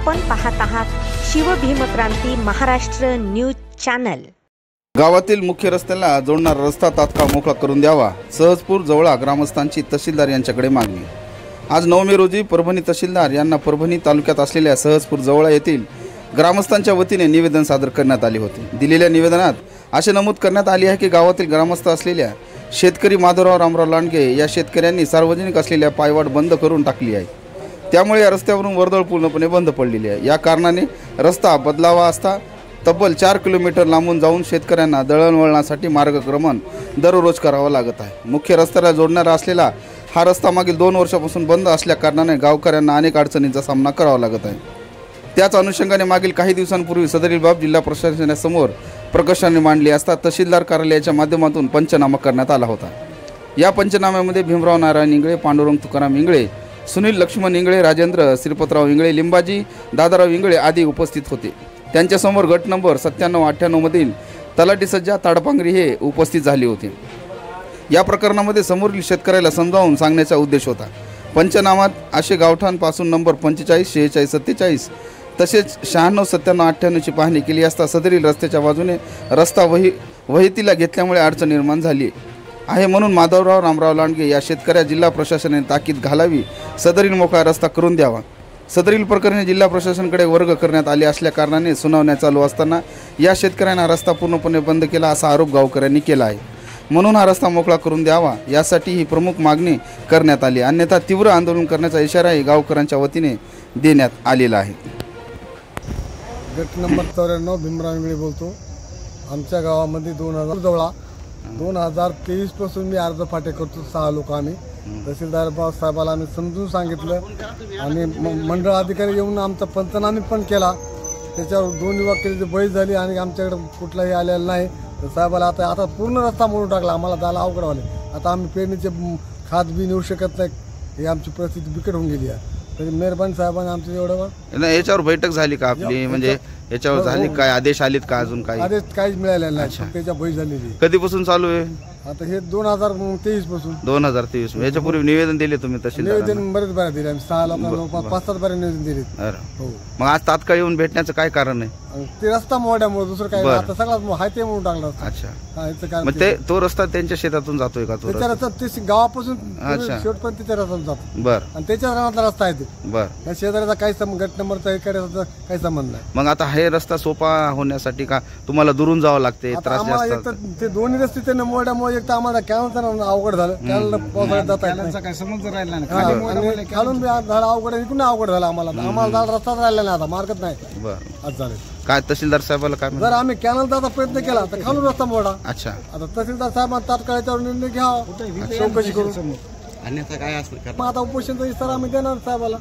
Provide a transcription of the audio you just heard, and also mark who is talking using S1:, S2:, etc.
S1: आपण पाहत आहात शिवभीमक्रांती महाराष्ट्र न्यूज चॅनल।
S2: गावातील मुख्य रस्त्याला जोडणारा रस्ता तात्काळ मोकळा करून द्यावा, सहजपूर जवळा ग्रामस्थांची तहसीलदार यांच्याकडे मागणी। आज 9 मे रोजी परभणी तहसीलदार यांना परभणी तालुक्यात असलेल्या सहजपूर जवळा येथील ग्रामस्थांच्या वतीने निवेदन सादर करण्यात आले होते। दिलेल्या निवेदनात असे नमूद करण्यात आले आहे की गावातील ग्रामस्थ असलेल्या शेतकरी माधवराव रामराव लांडगे या शेतकऱ्यांनी सार्वजनिक असलेल्या पायवाट बंद करून टाकली आहे। त्यामुळे या रस्त्यावरून वर्दळ पूर्णपणे बंद पडलेली आहे। या कारणाने रस्ता बदलावा असता तब्बल 4 किलोमीटर लांबून जाऊन शेतकऱ्यांना दळणवळणासाठी मार्गक्रमण दररोज करावं लागत आहे। मुख्य रस्त्याला जोडणारा असलेला हा रस्ता मागील 2 वर्षापासून बंद असल्या कारणाने गावकऱ्यांना अनेक अडचणींचा सामना करावा लागत आहे। त्याच अनुषंगाने मागील काही दिवसांपूर्वी सदरील बाब जिल्हा प्रशासनासमोर प्रकर्षाने मांडली असता तहसीलदार कार्यालयाच्या माध्यमातून पंचनामा करण्यात आला होता। या पंचनाम्यामध्ये भीमराव नारायण इंगळे, पांडुरंग तुकाराम इंगळे, सुनील लक्ष्मण इंगळे, राजेंद्र श्रीपतराव इंगळे, लिंबाजी दादाराव इंगळे आदी उपस्थित होते। त्यांच्यासमोर गट नंबर 97-98 मधील तलाठी सज्जा ताडपांगरी हे उपस्थित झाले होते। या प्रकरणामध्ये समोरील शेतकऱ्याला समजावून सांगण्याचा उद्देश होता। पंचनामात असे गावठाणपासून नंबर 45, 46, 47 तसेच 96, 97, 98 ची पाहणी केली असता सदरील रस्त्याच्या बाजूने रस्ता वहितीला घेतल्यामुळे अडचण निर्माण झाली आहे। म्हणून माधवराव रामराव लांडगे या शेतकऱ्या जिल्हा प्रशासनाने ताकीद घालावी, सदरील मोकळा रस्ता करून द्यावा। सदरील प्रकरणी जिल्हा प्रशासनाकडे वर्ग करण्यात आले असल्या कारणाने सुनावण्या चालू असताना या शेतकऱ्यांना रस्ता पूर्णपणे बंद केला असा आरोप गावकऱ्यांनी केला आहे। म्हणून हा रस्ता मोकळा करून द्यावा यासाठी ही प्रमुख मागणी करण्यात आली, अन्यथा तीव्र आंदोलन करण्याचा इशाराही गावकऱ्यांच्या वतीने देण्यात आलेला आहे।
S3: गट नंबर 94 भीमराव इंगळे बोलतो। आमच्या गावामध्ये 2023 पासून मी अर्ज फाटे करतो। 6 लोक आम्ही तहसीलदार साहेबाला आम्ही समजून सांगितलं आणि मंडळ अधिकारी येऊन आमचा पंचनामे पण केला। त्याच्यावर 2 युवकांची बळी झाली आणि आमच्याकडे कुठलाही आलेला नाही। तर साहेबाला आता पूर्ण रस्ता मोडून टाकला, आम्हाला जायला अवघड व्हाले। आता आम्ही पेरणीचे खात बी नेऊ शकत नाही, ही आमची परिस्थिती बिकट होऊन गेली आहे। तरी मेहरबानी साहेबांनी आमचं एवढं
S2: याच्यावर बैठक झाली का आपली, म्हणजे याच्यावर झाली काय, आदेश आलेत का, अजून काही
S3: आदेश काहीच मिळालेला नाही, त्याच्या बळी झालेली।
S2: कधीपासून चालू आहे?
S3: आता हे 2023 पासून
S2: 2023 याच्यापूर्वी निवेदन दिले तुम्ही तहसीलदारांना?
S3: निवेदन बरेच बरे दिले आम्ही, 6 लोकांना 5-7 बरे निवेदन दिले।
S2: हो, मग आज तात्काळ येऊन भेटण्याचं काय कारण आहे?
S3: ते रस्ता मोड्यामुळे दुसरं काय, आता सगळं हाय ते म्हणून टाकलं।
S2: अच्छा, मग तो रस्ता त्यांच्या शेतातून जातोय का?
S3: त्याच्या रस्ता ते गावापासून शेवटपर्यंत त्याच्या रस्त्यातून जातो।
S2: बरं,
S3: आणि त्याच्या रानातला रस्ता आहे ते।
S2: बरं,
S3: या शेजाऱ्याचा काही गट नंबरचा एखाद्याचा काही संबंध नाही।
S2: मग आता हे रस्ता सोपा होण्यासाठी का तुम्हाला दुरून जावं लागते, त्रास जास्त?
S3: ते दोन्ही रस्ते त्यांना मोड्यामुळे एक तर आम्हाला कॅनल अवघड झालं, कॅनल पावसाळ्यात जाता काय समज राहिला नाही, खालून झालं अवघड, इकडून अवघड झालं आम्हाला रस्ताच राहिला नाही, आता मार्गच नाही।
S2: बरं,
S3: आज झाले
S2: काय तहसीलदार साहेबाला काय?
S3: जर आम्ही कॅनल जायचा प्रयत्न केला तर खालून रस्ता मोडा।
S2: अच्छा,
S3: आता तहसीलदार साहेबांना तात्काळ याच्यावर निर्णय घ्यावा, चौकशी करून,
S2: अन्यथा काय असतं?
S3: मग आता उपोषणचा इशारा आम्ही देणार साहेबाला।